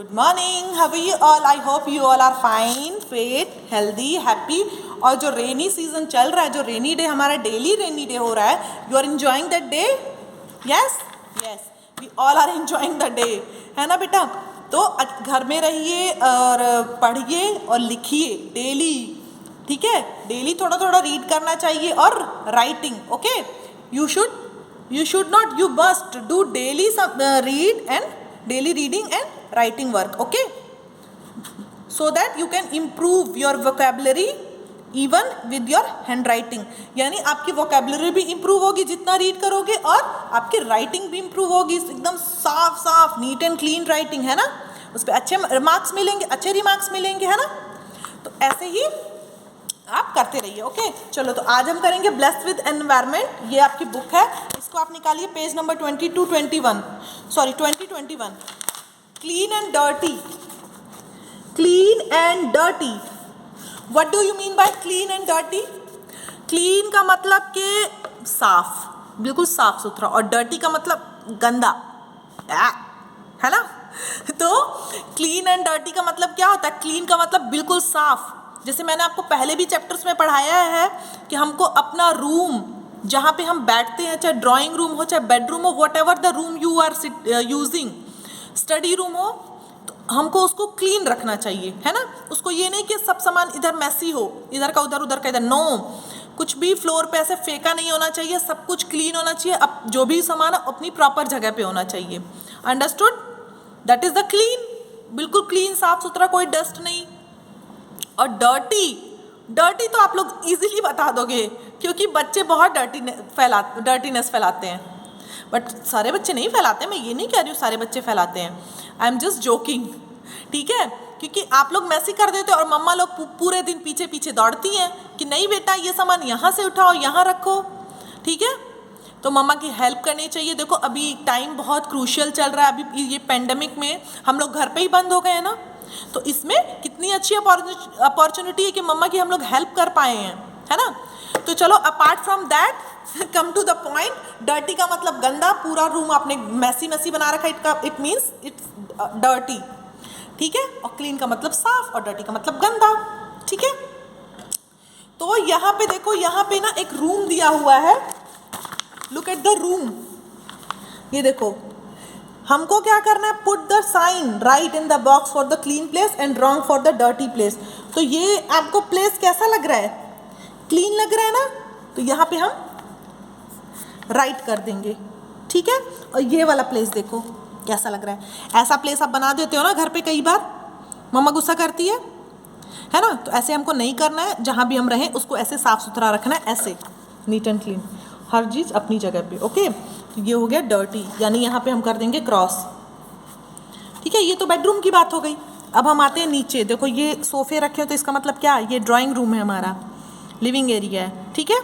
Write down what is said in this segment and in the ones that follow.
Good morning, how are you all? I hope you all are fine, fit, healthy, happy. और जो rainy season चल रहा है, जो रेनी डे हमारा डेली रेनी डे हो रहा है, you are enjoying that day? Yes yes, we all are enjoying the day, है ना बेटा? तो घर में रहिए और पढ़िए और लिखिए डेली, ठीक है? डेली थोड़ा थोड़ा रीड करना चाहिए और writing, okay? You should not, you must do daily read and daily reading and writing work, okay? So that you can improve your vocabulary even with your handwriting. यानी आपकी vocabulary भी improve होगी जितना read करोगे, और आपकी writing भी improve होगी, एकदम साफ साफ नीट एंड क्लीन राइटिंग, है ना? उस पर अच्छे मार्क्स मिलेंगे, अच्छे रिमार्क्स मिलेंगे, है ना? तो ऐसे ही आप करते रहिए, ओके? चलो, तो आज हम करेंगे ब्लेस्ड विद एनवायरनमेंट। ये आपकी बुक है, इसको आप निकालिए page number 2021। Clean and dirty. Clean and dirty, what do you mean by clean and dirty? Clean का मतलब कि साफ, बिल्कुल साफ सुथरा, और डर्टी का मतलब गंदा, है ना? तो क्लीन एंड डर्टी का मतलब क्या होता है? क्लीन का मतलब बिल्कुल साफ। जैसे मैंने आपको पहले भी चैप्टर्स में पढ़ाया है कि हमको अपना रूम, जहाँ पे हम बैठते हैं, चाहे ड्राइंग रूम हो, चाहे बेडरूम हो, whatever the room you are using, study room हो, तो हमको उसको क्लीन रखना चाहिए, है ना? उसको ये नहीं कि सब सामान इधर मैसी हो, इधर का उधर, उधर का इधर, नो। कुछ भी फ्लोर पे ऐसे फेंका नहीं होना चाहिए, सब कुछ क्लीन होना चाहिए। अब जो भी सामान अपनी प्रॉपर जगह पे होना चाहिए, understood? That is the clean, बिल्कुल क्लीन, साफ सुथरा, कोई डस्ट नहीं। और डर्टी तो आप लोग इजीली बता दोगे, क्योंकि बच्चे बहुत डर्टीनेस फैलाते हैं, बट सारे बच्चे नहीं फैलाते, मैं ये नहीं कह रही हूँ सारे बच्चे फैलाते हैं, आई एम जस्ट जोकिंग, ठीक है? क्योंकि आप लोग मैसी कर देते हो और मम्मा लोग पूरे दिन पीछे पीछे दौड़ती हैं कि नहीं बेटा, ये सामान यहाँ से उठाओ, यहाँ रखो, ठीक है? तो मम्मा की हेल्प करनी चाहिए। देखो, अभी टाइम बहुत क्रूशियल चल रहा है, अभी ये पेंडेमिक में हम लोग घर पे ही बंद हो गए हैं ना, तो इसमें कितनी अच्छी अपॉर्चुनिटी है कि मम्मा की हम लोग हेल्प कर पाए हैं, है ना? तो चलो, apart from that, come to the point. Dirty का मतलब गंदा, पूरा रूम आपने मैसी बना रखा है, इट मीन्स इट्स डर्टी, ठीक है? और क्लीन का मतलब साफ, और डर्टी का मतलब गंदा, ठीक है? तो यहाँ पे देखो, यहाँ पे ना एक रूम दिया हुआ है, लुक एट द रूम। ये देखो, हमको क्या करना है? Put the sign right in the box for the clean place and wrong for the dirty place. तो ये आपको प्लेस कैसा लग रहा है? क्लीन लग रहा है ना? तो यहाँ पे हम राइट कर देंगे, ठीक है? और ये वाला प्लेस देखो कैसा लग रहा है। ऐसा प्लेस आप बना देते हो ना घर पे, कई बार मम्मा गुस्सा करती है ना? तो ऐसे हमको नहीं करना है, जहाँ भी हम रहें उसको ऐसे साफ सुथरा रखना है, ऐसे नीट एंड क्लीन, हर चीज़ अपनी जगह पे, ओके? तो ये हो गया डर्टी, यानी यहाँ पे हम कर देंगे क्रॉस, ठीक है? ये तो बेडरूम की बात हो गई। अब हम आते हैं नीचे। देखो, ये सोफे रखे हो, तो इसका मतलब क्या? ये ड्राइंग रूम है, हमारा लिविंग एरिया है, ठीक है?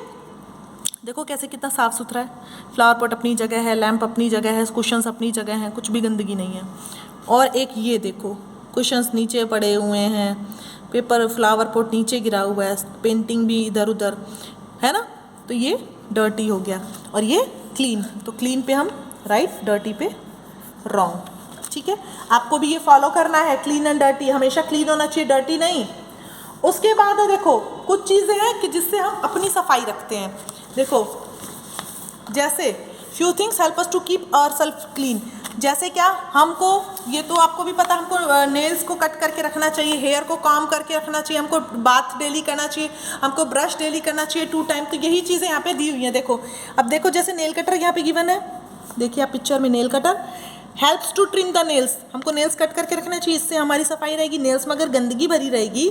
देखो कैसे कितना साफ सुथरा है, फ्लावर पॉट अपनी जगह है, लैंप अपनी जगह है, कुशंस अपनी जगह हैं, कुछ भी गंदगी नहीं है। और एक ये देखो, कुशंस नीचे पड़े हुए हैं, पेपर फ्लावर पॉट नीचे गिरा हुआ है, पेंटिंग भी इधर उधर, है ना? तो ये डर्टी हो गया, और ये क्लीन। तो क्लीन पे हम राइट, डर्टी पे रॉन्ग, ठीक है? आपको भी ये फॉलो करना है, क्लीन एंड डर्टी, हमेशा क्लीन होना चाहिए, डर्टी नहीं। उसके बाद देखो, कुछ चीज़ें हैं कि जिससे हम अपनी सफाई रखते हैं। देखो, जैसे few things help us to keep ourself clean. जैसे क्या? हमको, ये तो आपको भी पता, हमको नेल्स को कट करके रखना चाहिए, हेयर को कॉम करके रखना चाहिए, हमको बाथ डेली करना चाहिए, हमको ब्रश डेली करना चाहिए 2 टाइम। तो यही चीज़ें यहाँ पे दी हुई हैं। देखो, अब देखो, जैसे नेल कटर यहाँ पे गिवन है, देखिए आप पिक्चर में, nail cutter helps to trim the nails. हमको नेल्स कट करके रखना चाहिए, इससे हमारी सफाई रहेगी। नेल्स में अगर गंदगी भरी रहेगी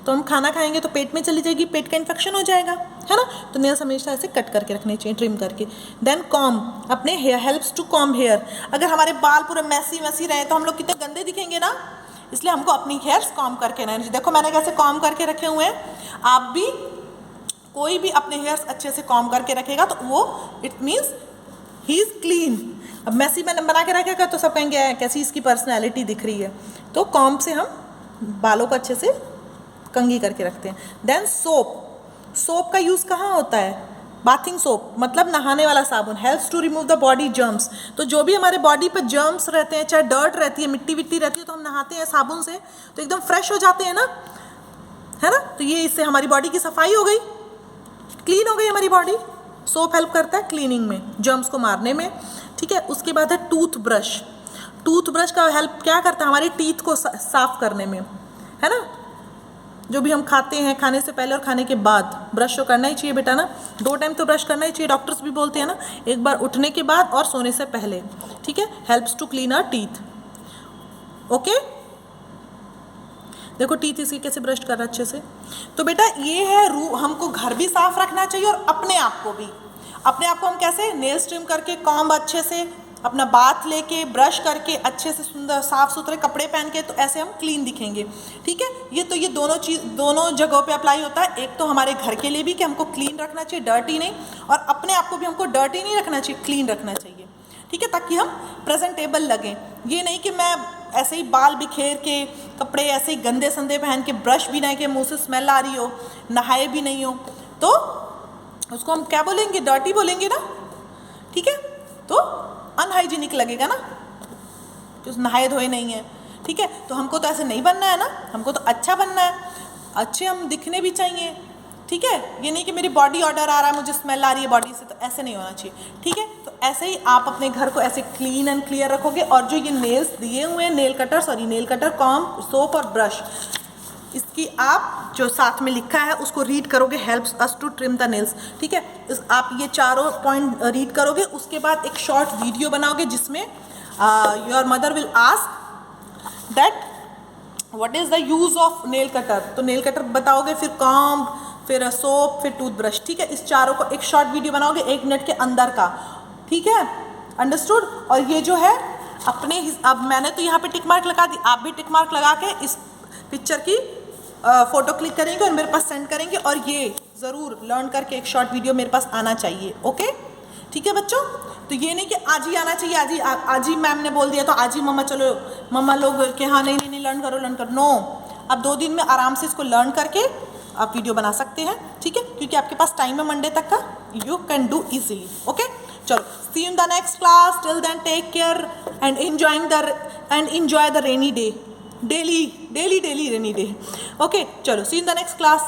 तो हम खाना खाएंगे तो पेट में चली जाएगी, पेट का इन्फेक्शन हो जाएगा, है ना? तो नेल्स हमेशा ऐसे कट करके रखने चाहिए, ट्रिम करके। देन कॉम, अपने hair, helps to comb hair. अगर हमारे बाल पूरे मैसी रहे तो हम लोग कितने गंदे दिखेंगे ना, इसलिए हमको अपनी हेयर्स कॉम करके रहना चाहिए। देखो मैंने कैसे कॉम करके रखे हुए हैं, आप भी, कोई भी अपने हेयर्स अच्छे से कॉम करके रखेगा तो वो, it means he is clean. अब मैसी मैंने बना के रखेगा तो सब कहेंगे कैसी इसकी पर्सनैलिटी दिख रही है। तो कॉम से हम बालों को अच्छे से कंघी करके रखते हैं। देन सोप, सोप का यूज़ कहाँ होता है? बाथिंग सोप मतलब नहाने वाला साबुन, helps to remove the body germs. तो जो भी हमारे बॉडी पर जर्म्स रहते हैं, चाहे डर्ट रहती है, मिट्टी विट्टी रहती है, तो हम नहाते हैं साबुन से तो एकदम फ्रेश हो जाते हैं ना, है ना। तो ये इससे हमारी बॉडी की सफाई हो गई, क्लीन हो गई हमारी बॉडी। सोप हेल्प करता है क्लीनिंग में, जर्म्स को मारने में, ठीक है। उसके बाद है टूथब्रश। टूथब्रश का हेल्प क्या करता है, हमारे टीथ को साफ करने में, है ना। जो भी हम खाते हैं, खाने से पहले और खाने के बाद ब्रश तो करना ही चाहिए बेटा ना, 2 टाइम तो ब्रश करना ही चाहिए, डॉक्टर्स भी बोलते हैं ना, एक बार उठने के बाद और सोने से पहले, ठीक है। Helps to clean our teeth, okay. देखो टीथ इसकी कैसे ब्रश कर रहा है अच्छे से। तो बेटा ये है हमको घर भी साफ रखना चाहिए और अपने आप को भी। अपने आप को हम कैसे, नेल्स ट्रिम करके, कॉम्ब अच्छे से, अपना बाथ लेके, ब्रश करके, अच्छे से सुंदर साफ सुथरे कपड़े पहन के, तो ऐसे हम क्लीन दिखेंगे, ठीक है। ये दोनों चीज़ दोनों जगहों पे अप्लाई होता है। एक तो हमारे घर के लिए भी कि हमको क्लीन रखना चाहिए, डर्टी नहीं, और अपने आप को भी हमको डर्टी नहीं रखना चाहिए, क्लीन रखना चाहिए, ठीक है, ताकि हम प्रेजेंटेबल लगें। ये नहीं कि मैं ऐसे ही बाल बिखेर के, कपड़े ऐसे ही गंदे संदे पहन के, ब्रश भी नहीं, कि मुँह से स्मेल आ रही हो, नहाए भी नहीं हो, तो उसको हम क्या बोलेंगे, डर्टी बोलेंगे ना, ठीक है। तो अनहाइजीनिक लगेगा ना, कि नहाए धोए नहीं है, ठीक है। तो हमको तो ऐसे नहीं बनना है ना, हमको तो अच्छा बनना है, अच्छे हम दिखने भी चाहिए, ठीक है। ये नहीं कि मेरी बॉडी ऑर्डर आ रहा है, मुझे स्मेल आ रही है बॉडी से, तो ऐसे नहीं होना चाहिए, ठीक है। तो ऐसे ही आप अपने घर को ऐसे क्लीन एंड क्लियर रखोगे। और जो ये नेल्स दिए हुए हैं, नेल कटर, कॉम्ब, सोप और ब्रश, इसकी आप जो साथ में लिखा है उसको रीड करोगे, helps us to trim the nails, ठीक है। आप ये चारों पॉइंट रीड करोगे, उसके बाद एक शॉर्ट वीडियो बनाओगे जिसमें your mother will ask that what is the use of nail cutter, तो नेल कटर बताओगे, फिर कॉम्ब, फिर सोप, फिर टूथब्रश, ठीक है। इस चारों को एक शॉर्ट वीडियो बनाओगे 1 मिनट के अंदर का, ठीक है, अंडरस्टूड। और ये जो है अपने, अब मैंने तो यहाँ पे टिक मार्क लगा दी, आप भी टिक मार्क लगा के इस पिक्चर की फ़ोटो क्लिक करेंगे और मेरे पास सेंड करेंगे, और ये ज़रूर लर्न करके एक शॉर्ट वीडियो मेरे पास आना चाहिए, ओके, ठीक है बच्चों। तो ये नहीं कि आज ही आना चाहिए, आज ही मैम ने बोल दिया तो आज ही मम्मा चलो, मम्मा लोग कि हाँ नहीं लर्न करो, नो। अब 2 दिन में आराम से इसको लर्न करके आप वीडियो बना सकते हैं, ठीक है, क्योंकि आपके पास टाइम है मंडे तक का, you can do easily, okay. चलो, see you in the next class, till then take care and enjoy the rainy day, daily rainy day, okay. चलो, see in the next class.